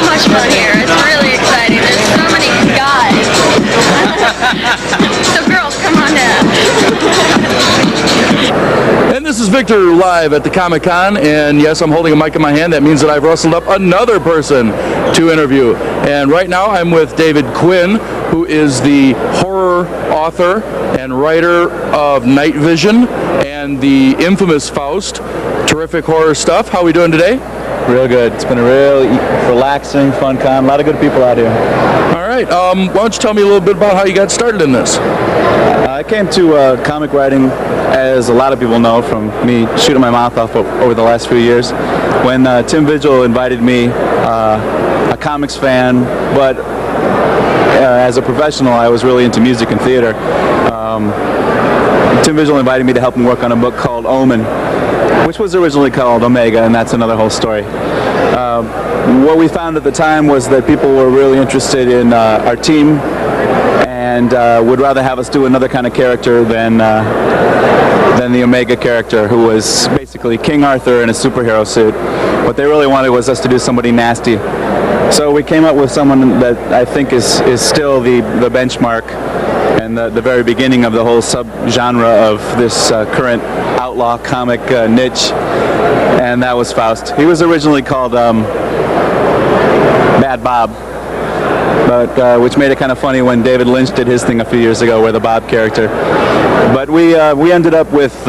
much fun here. It's really exciting. There's so many guys. So girls, come on down. And this is Victor live at the Comicon, and yes, I'm holding a mic in my hand. That means that I've rustled up another person to interview. And right now I'm with David Quinn, who is the horror author and writer of Night Vision and the infamous Faust. Terrific horror stuff. How are we doing today? Real good. It's been a real relaxing, fun con. A lot of good people out here. All right. Why don't you tell me a little bit about how you got started in this? I came to comic writing, as a lot of people know, from me shooting my mouth off over the last few years. When Tim Vigil invited me, a comics fan, but as a professional, I was really into music and theater. Tim Vigil invited me to help him work on a book called Omen, which was originally called Omega, and that's another whole story. What we found at the time was that people were really interested in our team and would rather have us do another kind of character than the Omega character, who was basically King Arthur in a superhero suit. What they really wanted was us to do somebody nasty. So we came up with someone that I think is still the benchmark and the very beginning of the whole subgenre of this current outlaw comic niche, and that was Faust. He was originally called Bad Bob, but which made it kind of funny when David Lynch did his thing a few years ago, where the Bob character. But we ended up with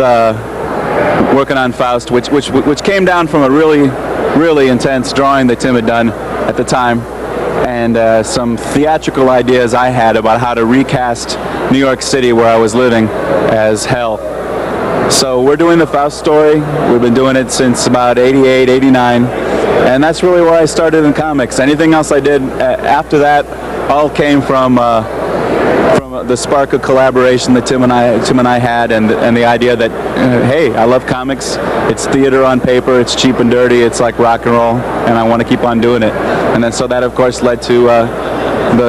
working on Faust, which came down from a really intense drawing that Tim had done at the time, and some theatrical ideas I had about how to recast New York City, where I was living, as hell. So we're doing the Faust story. We've been doing it since about 88, 89, and that's really where I started in comics. Anything else I did after that all came from the spark of collaboration that Tim and I had, and the idea that hey, I love comics. It's theater on paper. It's cheap and dirty. It's like rock and roll, and I want to keep on doing it. And then so that of course led to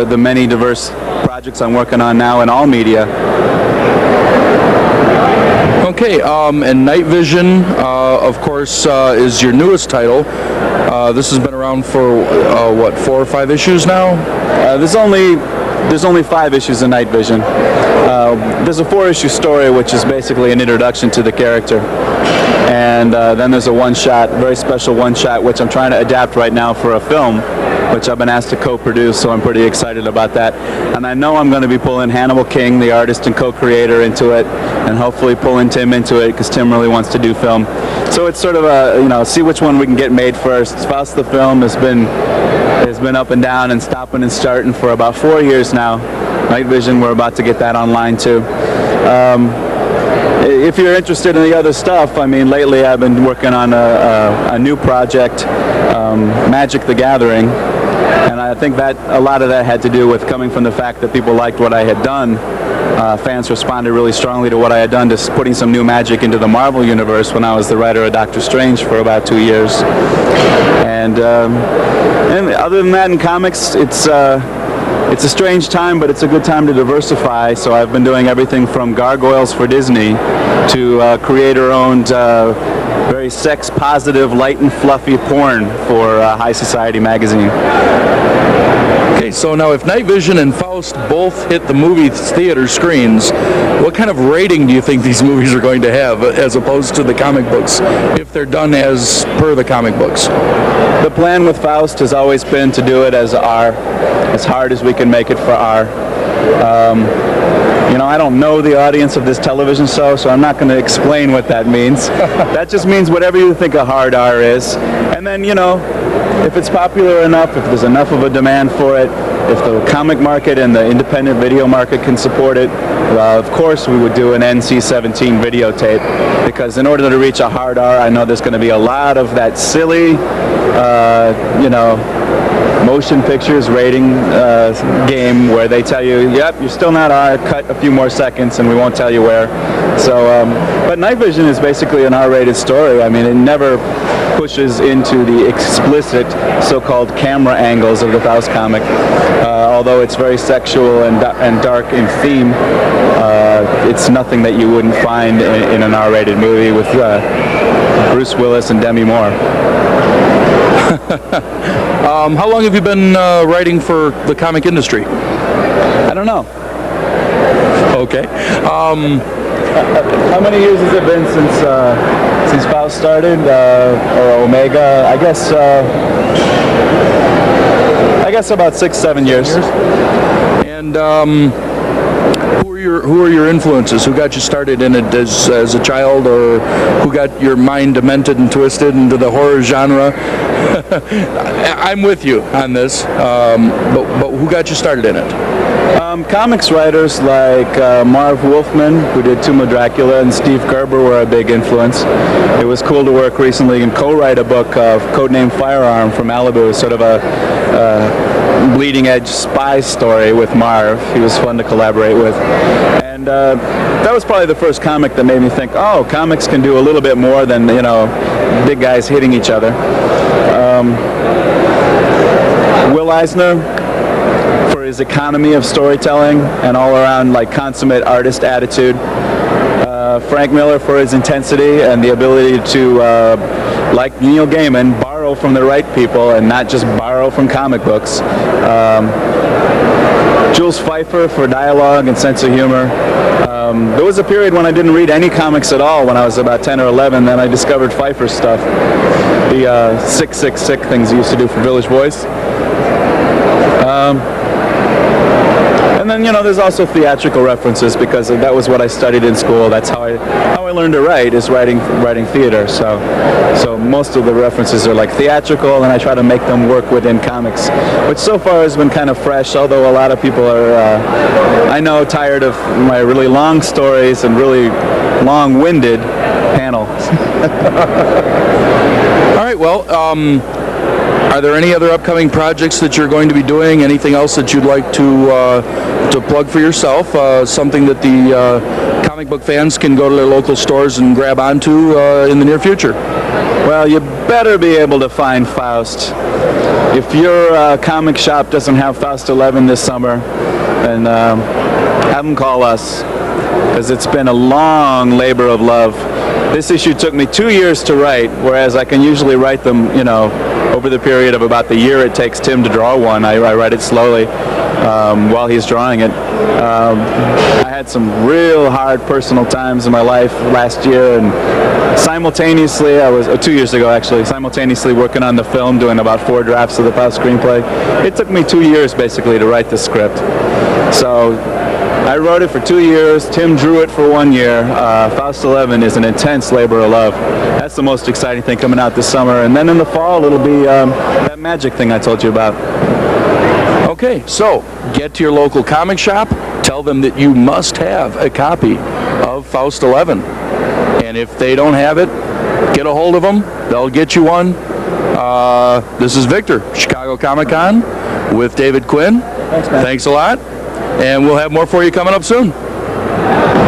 the many diverse projects I'm working on now in all media. Okay, and Night Vision, of course, is your newest title. This has been around for what, 4 or 5 issues now? There's only 5 issues of Night Vision. There's a 4-issue story, which is basically an introduction to the character, and then there's a one-shot, very special one-shot, which I'm trying to adapt right now for a film, which I've been asked to co-produce, so I'm pretty excited about that. And I know I'm going to be pulling Hannibal King, the artist and co-creator, into it, and hopefully pulling Tim into it, because Tim really wants to do film. So it's sort of a, see which one we can get made first. Faust the film has been up and down and stopping and starting for about 4 years now. Night Vision, we're about to get that online too. If you're interested in the other stuff, I mean, lately I've been working on a new project, Magic the Gathering, and I think that a lot of that had to do with coming from the fact that people liked what I had done. Fans responded really strongly to what I had done, to putting some new magic into the Marvel universe when I was the writer of Doctor Strange for about 2 years. And other than that, in comics, it's a strange time, but it's a good time to diversify. So I've been doing everything from gargoyles for Disney to creator-owned, very sex-positive, light and fluffy porn for High Society magazine. Okay, so now if Night Vision and Faust both hit the movie theater screens, what kind of rating do you think these movies are going to have as opposed to the comic books, if they're done as per the comic books? The plan with Faust has always been to do it as R, as hard as we can make it for R. I don't know the audience of this television show, so I'm not going to explain what that means. That just means whatever you think a hard R is. And then, if it's popular enough, if there's enough of a demand for it, if the comic market and the independent video market can support it, of course we would do an NC-17 videotape, because in order to reach a hard R, I know there's going to be a lot of that silly, motion pictures rating game where they tell you, yep, you're still not R, cut a few more seconds and we won't tell you where. So, but Night Vision is basically an R-rated story. I mean, it never pushes into the explicit so-called camera angles of the Faust comic. Although it's very sexual and dark in theme, it's nothing that you wouldn't find in an R-rated movie with Bruce Willis and Demi Moore. How long have you been writing for the comic industry? I don't know. Okay. How many years has it been since Faust started, or Omega? I guess about 6-7 years. And who are your influences? Who got you started in it as a child, or who got your mind demented and twisted into the horror genre? I'm with you on this, but who got you started in it? Comics writers like Marv Wolfman, who did Tomb of Dracula, and Steve Gerber were a big influence. It was cool to work recently and co-write a book of Codename Firearm from Malibu, sort of a bleeding-edge spy story with Marv. He was fun to collaborate with. And that was probably the first comic that made me think, oh, comics can do a little bit more than, you know, big guys hitting each other. Will Eisner, for his economy of storytelling and all-around like consummate artist attitude. Frank Miller for his intensity and the ability to, like Neil Gaiman, borrow from the right people and not just borrow from comic books. Jules Feiffer for dialogue and sense of humor. There was a period when I didn't read any comics at all when I was about 10 or 11, then I discovered Feiffer's stuff. The sick things he used to do for Village Voice. And then, you know, there's also theatrical references because that was what I studied in school. That's how I learned to write, is writing theater. So most of the references are like theatrical, and I try to make them work within comics, which so far has been kind of fresh, although a lot of people are, I know, tired of my really long stories and really long-winded panels. All right, well, are there any other upcoming projects that you're going to be doing? Anything else that you'd like to plug for yourself? Something that the comic book fans can go to their local stores and grab onto in the near future? Well, you better be able to find Faust. If your comic shop doesn't have Faust 11 this summer, then have them call us, because it's been a long labor of love. This issue took me 2 years to write, whereas I can usually write them, you know, over the period of about the year it takes Tim to draw one. I write it slowly while he's drawing it. I had some real hard personal times in my life last year, and simultaneously, I was 2 years ago actually, simultaneously working on the film, doing about 4 drafts of the Faust screenplay. It took me 2 years basically to write the script. So I wrote it for 2 years, Tim drew it for 1 year. Faust 11 is an intense labor of love. That's the most exciting thing coming out this summer. And then in the fall, it'll be that magic thing I told you about. Okay, so get to your local comic shop, tell them that you must have a copy of Faust 11. And if they don't have it, get a hold of them. They'll get you one. This is Victor, Chicago Comicon, with David Quinn. Thanks, man. Thanks a lot. And we'll have more for you coming up soon.